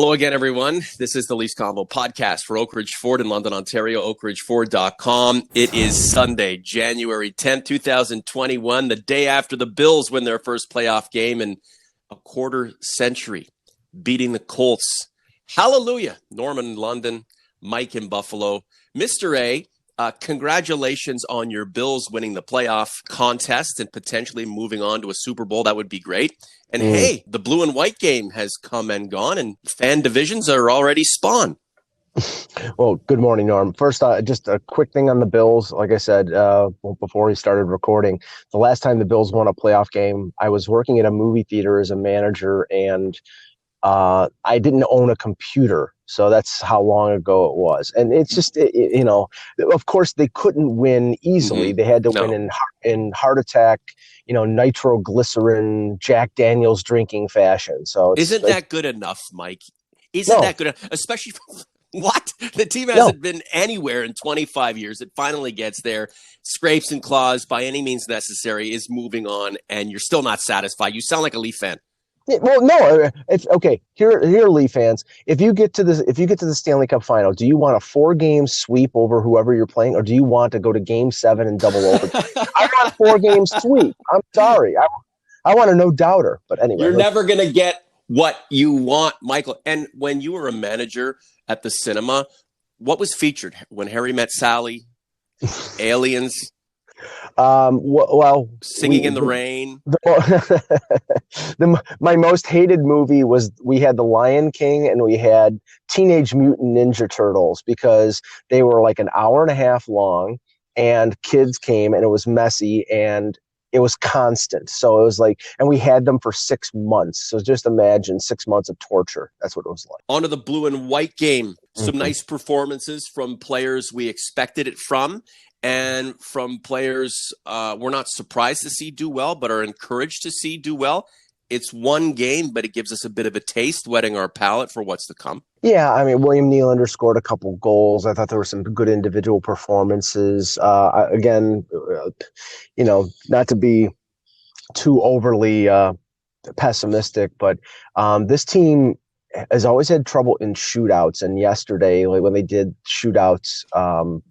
Hello again, everyone. This is the Leafs Convo podcast for Oak Ridge Ford in London, Ontario, oakridgeford.com. It is Sunday, January 10th, 2021, the day after the Bills win their first playoff game in a quarter century, beating the Colts. Hallelujah. Norman in London, Mike in Buffalo. Mr. A, congratulations on your Bills winning the playoff contest and potentially moving on to a Super Bowl. That would be great. And hey, the blue and white game has come and gone, and fan divisions are already spawned. Well, good morning, Norm. First, just a quick thing on the Bills. Like I said before we started recording, the last time the Bills won a playoff game, I was working at a movie theater as a manager, and I didn't own a computer. So that's how long ago it was. And it's just, of course, they couldn't win easily. They had to win in heart attack, nitroglycerin, Jack Daniels drinking fashion. So isn't that good enough, Mike? Isn't that good enough? Especially for what? The team hasn't been anywhere in 25 years. It finally gets there, scrapes and claws by any means necessary, is moving on, and you're still not satisfied. You sound like a Leaf fan. Well, no, it's okay. Here, Leaf fans. If you get to the Stanley Cup final, do you want a 4-game sweep over whoever you're playing, or do you want to go to Game 7 and double overtime? I want a 4-game sweep. I'm sorry. I want a no doubter. But anyway, you're never gonna get what you want, Michael. And when you were a manager at the cinema, what was featured when Harry Met Sally? Aliens. Singing in the Rain. My most hated movie was, we had The Lion King and we had Teenage Mutant Ninja Turtles, because they were like an hour and a half long, and kids came, and it was messy, and it was constant. So it was like, and we had them for 6 months. So just imagine 6 months of torture. That's what it was like. On to the blue and white game. Some nice performances from players we expected it from, and from players we're not surprised to see do well, but are encouraged to see do well. It's one game, but it gives us a bit of a taste, whetting our palate for what's to come. Yeah, I mean, William Nylander scored a couple goals. I thought there were some good individual performances. Again, not to be too overly pessimistic, but this team has always had trouble in shootouts. And yesterday, when they did shootouts,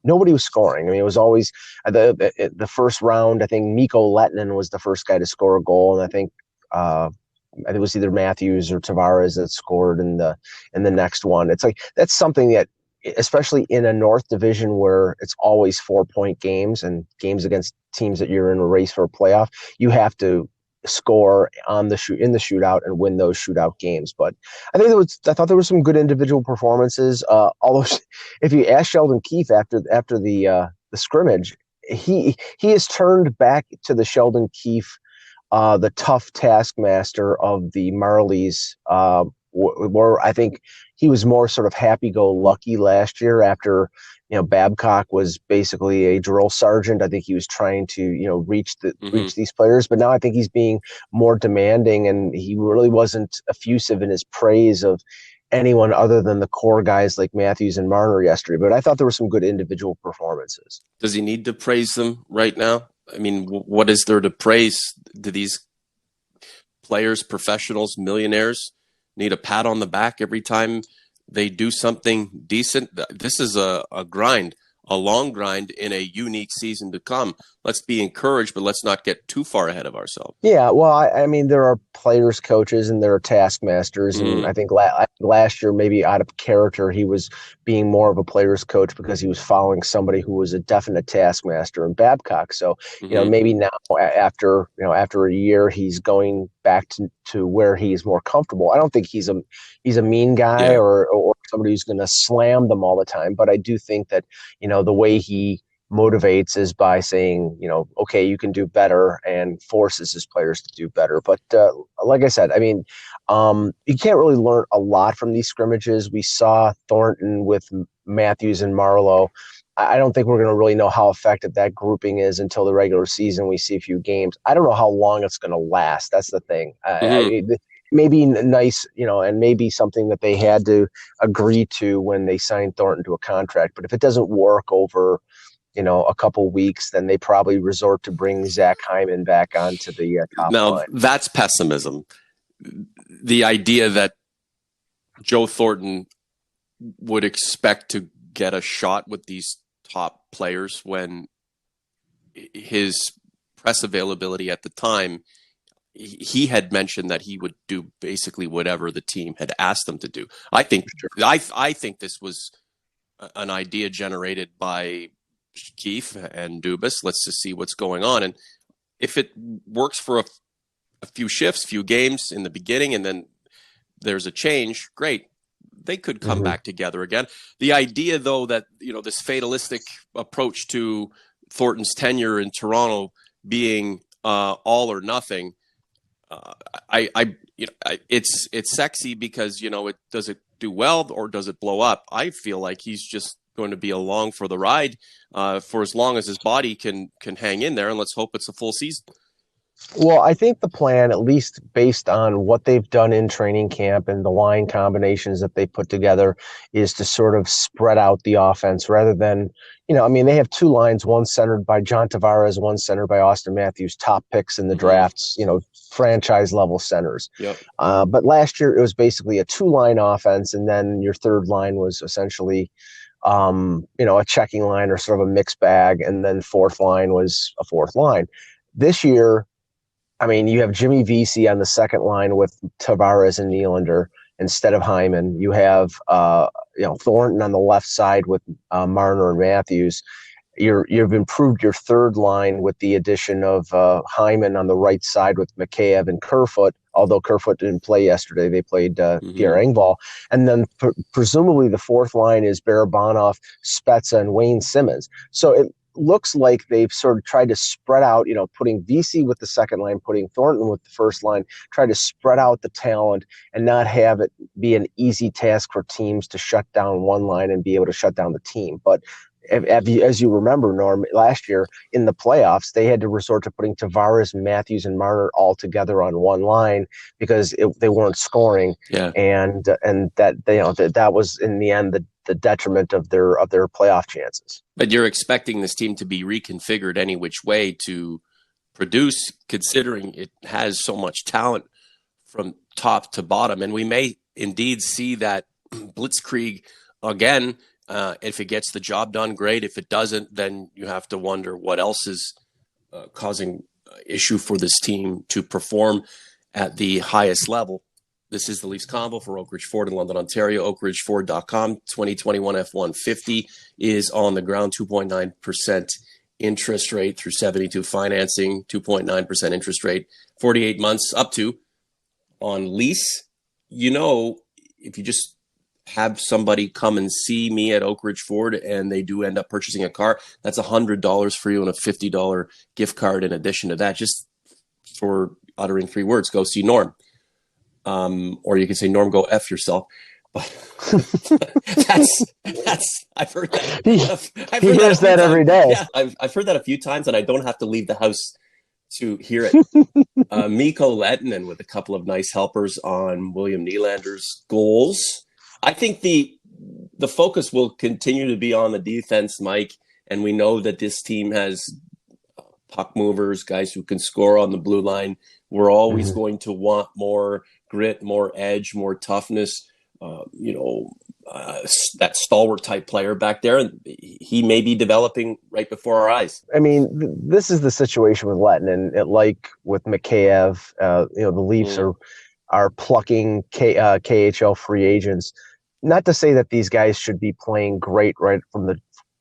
nobody was scoring. I mean, it was always the first round. I think Mikko Lehtinen was the first guy to score a goal, and I think it was either Matthews or Tavares that scored in the next one. It's like, that's something that, especially in a North Division where it's always 4-point games and games against teams that you're in a race for a playoff, you have to score in the shootout and win those shootout games. But I thought there were some good individual performances. Although, if you ask Sheldon Keefe after the scrimmage, he has turned back to the Sheldon Keefe, the tough taskmaster of the Marlies, where I think he was more sort of happy-go-lucky last year after, Babcock was basically a drill sergeant. I think he was trying to, reach these players, but now I think he's being more demanding, and he really wasn't effusive in his praise of anyone other than the core guys like Matthews and Marner yesterday. But I thought there were some good individual performances. Does he need to praise them right now? I mean, what is there to praise? Do these players, professionals, millionaires need a pat on the back every time they do something decent? This is a grind, a long grind in a unique season to come. Let's be encouraged, but let's not get too far ahead of ourselves. Yeah, well, I mean, there are players, coaches, and there are taskmasters. And I think last year, maybe out of character, he was being more of a player's coach because he was following somebody who was a definite taskmaster in Babcock. So, maybe now after a year, he's going back to where he's more comfortable. I don't think he's a mean guy or somebody who's going to slam them all the time. But I do think that, the way he motivates is by saying, okay, you can do better, and forces his players to do better. But like I said, I mean, you can't really learn a lot from these scrimmages. We saw Thornton with Matthews and Marleau. I don't think we're going to really know how effective that grouping is until the regular season. We see a few games. I don't know how long it's going to last. That's the thing. Maybe nice, and maybe something that they had to agree to when they signed Thornton to a contract. But if it doesn't work over, a couple weeks, then they probably resort to bring Zach Hyman back onto the top line. Now, that's pessimism. The idea that Joe Thornton would expect to get a shot with these top players when his press availability at the time, he had mentioned that he would do basically whatever the team had asked them to do. I think this was an idea generated by Keefe and Dubas. Let's just see what's going on, and if it works for a few shifts, few games in the beginning, and then there's a change, great. They could come back together again. The idea, though, that this fatalistic approach to Thornton's tenure in Toronto being all or nothing, it's sexy because it does it do well or does it blow up? I feel like he's just going to be along for the ride for as long as his body can hang in there, and let's hope it's a full season. Well, I think the plan, at least based on what they've done in training camp and the line combinations that they put together, is to sort of spread out the offense rather than, they have two lines, one centered by John Tavares, one centered by Austin Matthews, top picks in the drafts, franchise level centers. Yep. But last year it was basically a two-line offense, and then your third line was essentially a checking line or sort of a mixed bag, and then fourth line was a fourth line. This year, you have Jimmy Vesey on the second line with Tavares and Nylander instead of Hyman. You have Thornton on the left side with Marner and Matthews. You've improved your third line with the addition of Hyman on the right side with Mikheyev and Kerfoot, although Kerfoot didn't play yesterday. They played Pierre Engvall. And then presumably the fourth line is Barabanov, Spezza, and Wayne Simmons. So it looks like they've sort of tried to spread out, putting VC with the second line, putting Thornton with the first line, try to spread out the talent and not have it be an easy task for teams to shut down one line and be able to shut down the team. But as you remember, Norm, last year in the playoffs, they had to resort to putting Tavares, Matthews, and Marner all together on one line because they weren't scoring. Yeah. And that was in the end the detriment of their playoff chances. But you're expecting this team to be reconfigured any which way to produce, considering it has so much talent from top to bottom. And we may indeed see that blitzkrieg again. If it gets the job done, great. If it doesn't, then you have to wonder what else is causing issue for this team to perform at the highest level. This is the Leafs Convo for Oak Ridge Ford in London, Ontario. OakRidgeFord.com. 2021 F-150 is on the ground. 2.9% interest rate through 72 financing. 2.9% interest rate. 48 months up to on lease. If you just have somebody come and see me at Oak Ridge Ford and they do end up purchasing a car, that's $100 for you and a $50 gift card in addition to that, just for uttering 3 words. Go see Norm. Or you can say, Norm, go F yourself. But that's I've heard that. He hears that every day. Yeah, I've heard that a few times, and I don't have to leave the house to hear it. Mikko Lehtinen with a couple of nice helpers on William Nylander's goals. I think the focus will continue to be on the defense, Mike, and we know that this team has puck movers, guys who can score on the blue line. We're always going to want more grit, more edge, more toughness, that stalwart type player back there. And he may be developing right before our eyes. This is the situation with Lehtinen, like with Mikheyev. The Leafs are plucking KHL free agents. Not to say that these guys should be playing great right from the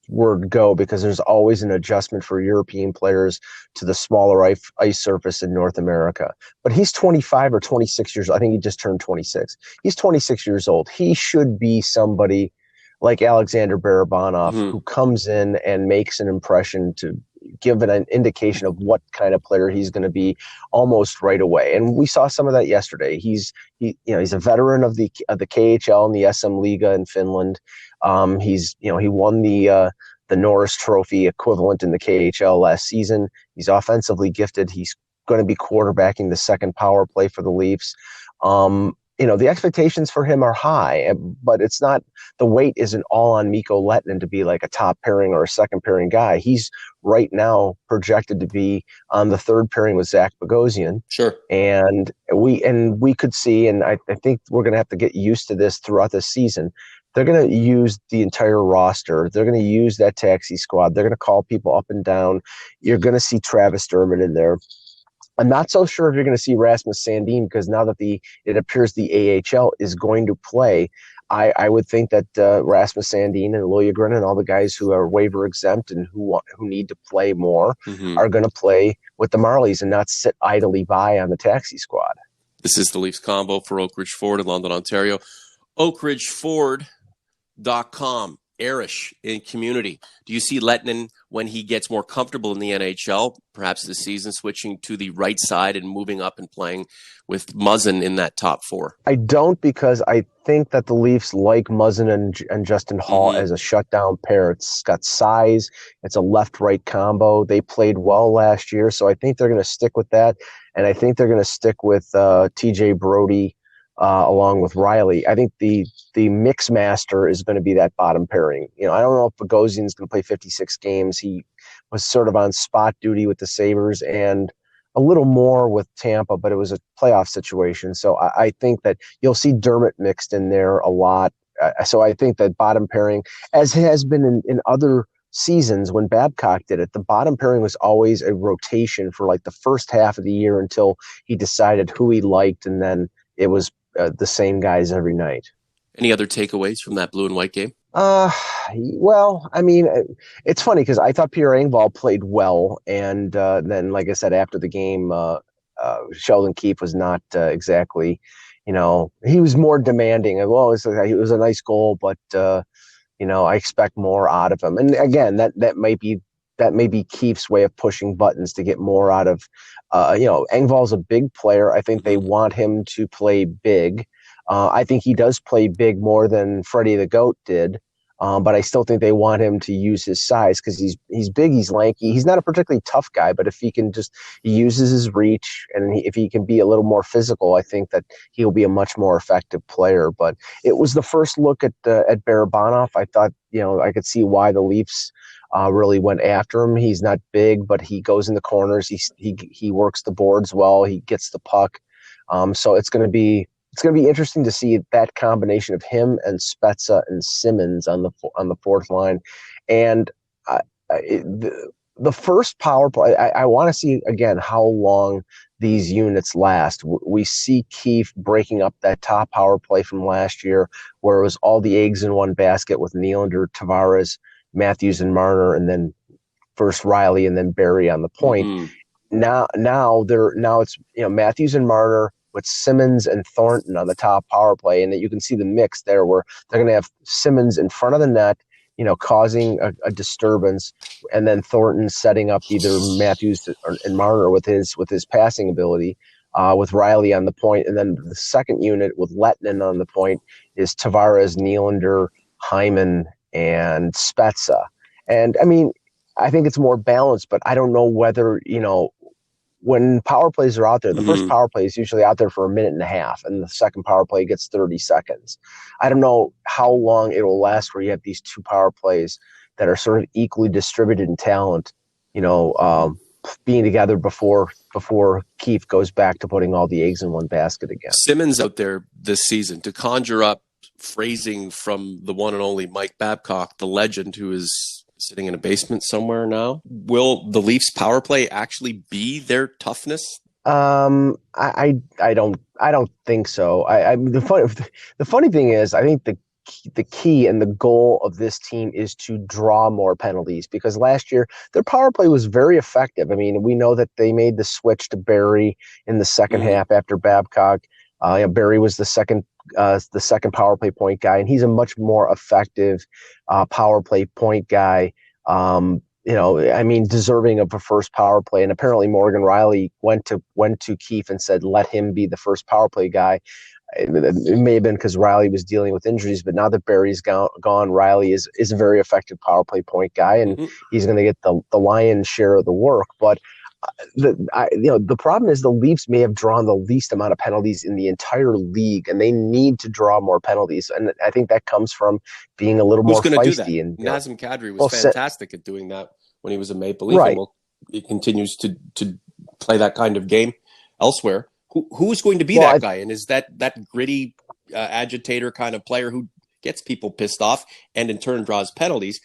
word go, because there's always an adjustment for European players to the smaller ice surface in North America. But he's 25 or 26 years old. I think he just turned 26. He's 26 years old. He should be somebody like Alexander Barabanov who comes in and makes an impression to give an indication of what kind of player he's going to be almost right away. And we saw some of that yesterday. He's a veteran of the KHL and the SM Liga in Finland. He won the Norris Trophy equivalent in the KHL last season. He's offensively gifted. He's going to be quarterbacking the second power play for the Leafs. the expectations for him are high, but it's not, the weight isn't all on Mikko Lehtinen to be like a top pairing or a second pairing guy. He's right now projected to be on the third pairing with Zach Bogosian. Sure. And we could see, and I think we're going to have to get used to this throughout the season. They're going to use the entire roster. They're going to use that taxi squad. They're going to call people up and down. You're going to see Travis Dermott in there. I'm not so sure if you're going to see Rasmus Sandin, because now that it appears the AHL is going to play, I would think that Rasmus Sandin and Liljegren and all the guys who are waiver exempt and who need to play more are going to play with the Marlies and not sit idly by on the taxi squad. This is the Leafs Convo for Oak Ridge Ford in London, Ontario. OakRidgeFord.com. Arish in community. Do you see Lehtinen, when he gets more comfortable in the NHL, perhaps this season, switching to the right side and moving up and playing with Muzzin in that top four? I don't, because I think that the Leafs like Muzzin and Justin Hall as a shutdown pair. It's got size. It's a left-right combo. They played well last year, so I think they're going to stick with that. And I think they're going to stick with TJ Brody along with Riley. I think the mix master is going to be that bottom pairing. I don't know if Bogosian's going to play 56 games. He was sort of on spot duty with the Sabres and a little more with Tampa, but it was a playoff situation. So I think that you'll see Dermott mixed in there a lot. So I think that bottom pairing, as has been in other seasons when Babcock did it, the bottom pairing was always a rotation for like the first half of the year until he decided who he liked, and then it was the same guys every night. Any other takeaways from that blue and white game? Well, I mean, it's funny because I thought Pierre Engvall played well, and then, like I said, after the game, Sheldon Keefe was not exactly, he was more demanding. Well, it was a nice goal, but I expect more out of him. And again, that might be Keefe's way of pushing buttons to get more out of, Engvall's a big player. I think they want him to play big. I think he does play big more than Freddie the Goat did. But I still think they want him to use his size because he's big, he's lanky. He's not a particularly tough guy, but if he uses his reach and if he can be a little more physical, I think that he'll be a much more effective player. But it was the first look at Barabanov. I thought, I could see why the Leafs really went after him. He's not big, but he goes in the corners. He works the boards well. He gets the puck. So it's going to be interesting to see that combination of him and Spezza and Simmons on the fourth line. And the first power play, I want to see again how long these units last. We see Keefe breaking up that top power play from last year, where it was all the eggs in one basket with Nylander, Tavares, Matthews, and Marner, and then first Riley and then Barry on the point. Now it's Matthews and Marner with Simmons and Thornton on the top power play, and that you can see the mix there where they're going to have Simmons in front of the net, causing a disturbance, and then Thornton setting up either Matthews and Marner with his passing ability, with Riley on the point, and then the second unit with Lehtinen on the point is Tavares, Nylander, Hyman, and Spezza. And I mean, I think it's more balanced, but I don't know whether, when power plays are out there, the first power play is usually out there for a minute and a half, and the second power play gets 30 seconds. I don't know how long it will last where you have these two power plays that are sort of equally distributed in talent, being together before Keefe goes back to putting all the eggs in one basket again. Simmons out there this season to conjure up phrasing from the one and only Mike Babcock, the legend who is sitting in a basement somewhere now. Will the Leafs power play actually be their toughness? I don't think so. The funny thing is, I think the key and the goal of this team is to draw more penalties, because last year their power play was very effective. I mean, we know that they made the switch to Barry in the second half after Babcock. Barry was the second power play point guy, and he's a much more effective power play point guy. Deserving of a first power play. And apparently Morgan Riley went to Keefe and said, let him be the first power play guy. It may have been because Riley was dealing with injuries, but now that Barry's gone, Riley is a very effective power play point guy, and he's going to get the lion's share of the work. But The problem is the Leafs may have drawn the least amount of penalties in the entire league, and they need to draw more penalties. And I think that comes from being a little Who's more going to do that? feisty. And Nazem Kadri was well, fantastic at doing that when he was a Maple Leaf, and right. he continues to play that kind of game elsewhere. Who's going to be Well, that guy? And is that gritty agitator kind of player who gets people pissed off and in turn draws penalties?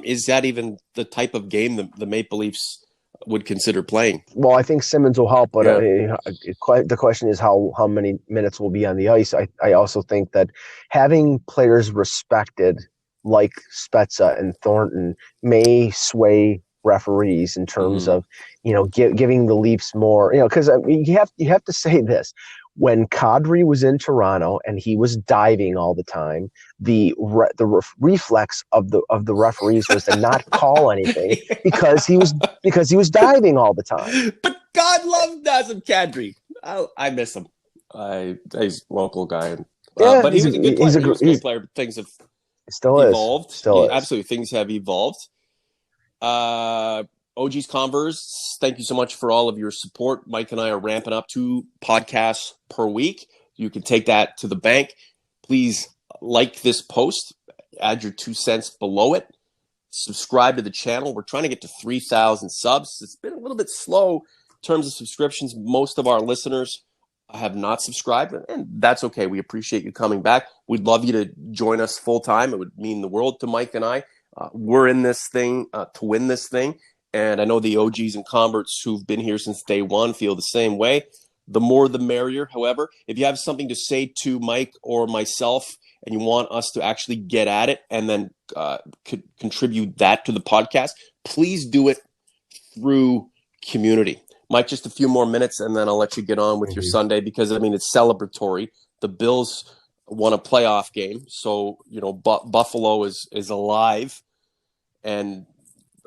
Is that even the type of game the Maple Leafs would consider playing? well, I think Simmons will help, but Yeah. the question is how many minutes will be on the ice. I also think that having players respected like Spezza and Thornton may sway referees in terms Mm-hmm. of giving the Leafs more, because I mean, you have to say this. When Kadri was in Toronto and he was diving all the time, reflex of the referees was to not call anything because he was diving all the time. But God love Nazem Kadri. I miss him. He's a local guy, Yeah, but he was a good player. He was a great he's player. But things have still is, evolved. still is. Absolutely, things have evolved. OG's Converse, thank you so much for all of your support. Mike and I are ramping up 2 podcasts per week. You can take that to the bank. Please like this post, add your 2 cents below it, subscribe to the channel. We're trying to get to 3,000 subs. It's been a little bit slow in terms of subscriptions. Most of our listeners have not subscribed, and that's okay. We appreciate you coming back. We'd love you to join us full time. It would mean the world to Mike and I. We're in this thing to win this thing. And I know the OGs and converts who've been here since day one feel the same way. The more the merrier. However, if you have something to say to Mike or myself and you want us to actually get at it and then contribute that to the podcast, please do it through community. Mike, just a few more minutes and then I'll let you get on with your Sunday, because, I mean, it's celebratory. The Bills won a playoff game. So, Buffalo is alive and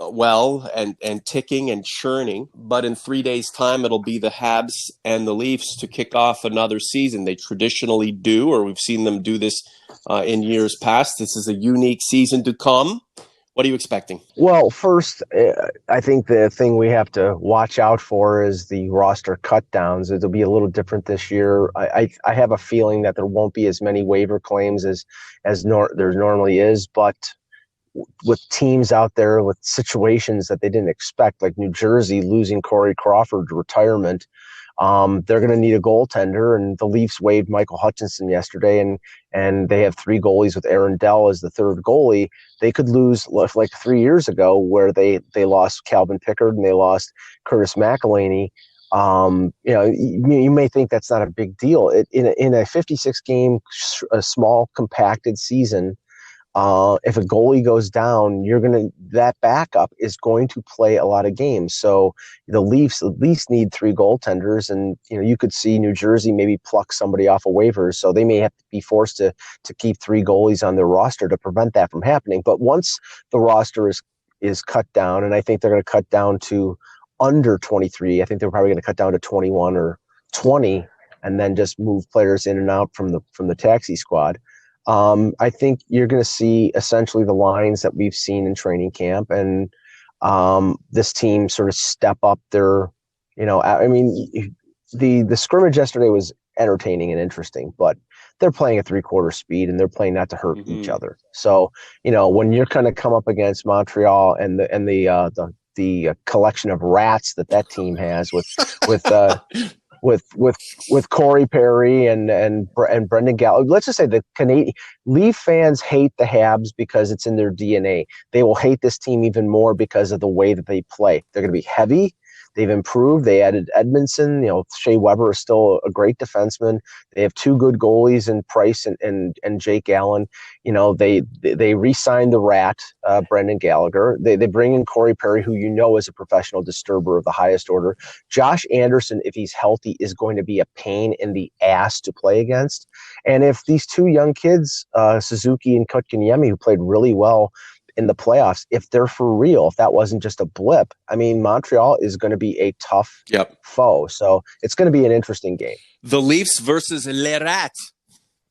and ticking and churning. But in 3 days' time, it'll be the Habs and the Leafs to kick off another season. They traditionally do, or we've seen them do this in years past. This is a unique season to come. What are you expecting? Well, first, I think the thing we have to watch out for is the roster cut downs. It'll be a little different this year. I have a feeling that there won't be as many waiver claims as there normally is, but with teams out there with situations that they didn't expect, like New Jersey losing Corey Crawford to retirement, they're going to need a goaltender. And the Leafs waived Michael Hutchinson yesterday, and they have 3 goalies with Aaron Dell as the third goalie. They could lose like 3 years ago, where they lost Calvin Pickard and they lost Curtis McElhinney. You may think that's not a big deal. In a 56 game, a small compacted season, if a goalie goes down, that backup is going to play a lot of games. So the Leafs at least need 3 goaltenders, and you could see New Jersey maybe pluck somebody off of waivers. So they may have to be forced to keep 3 goalies on their roster to prevent that from happening. But once the roster is cut down, and I think they're going to cut down to under 23. I think they're probably going to cut down to 21 or 20, and then just move players in and out from the taxi squad. I think you're going to see essentially the lines that we've seen in training camp, and this team sort of step up their, I mean, the scrimmage yesterday was entertaining and interesting, but they're playing at 3/4 speed and they're playing not to hurt each other. So, when you're going to come up against Montreal and the collection of rats that team has with Corey Perry and Brendan Gallagher. Let's just say the Canadian Leaf fans hate the Habs because it's in their DNA. They will hate this team even more because of the way that they play. They're going to be heavy. They've improved. They added Edmondson. Shea Weber is still a great defenseman. They have 2 good goalies in Price and Jake Allen. They re-signed the Rat, Brendan Gallagher. They bring in Corey Perry, who is a professional disturber of the highest order. Josh Anderson, if he's healthy, is going to be a pain in the ass to play against. And if these 2 young kids, Suzuki and Kotkaniemi, who played really well in the playoffs, if they're for real, if that wasn't just a blip, I mean, Montreal is going to be a tough foe. So it's going to be an interesting game. The Leafs versus Les Rats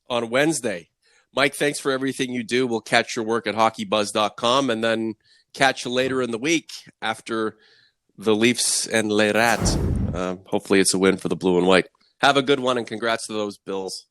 on Wednesday. Mike, thanks for everything you do. We'll catch your work at hockeybuzz.com and then catch you later in the week after the Leafs and Les Rats. Hopefully it's a win for the blue and white. Have a good one, and congrats to those Bills.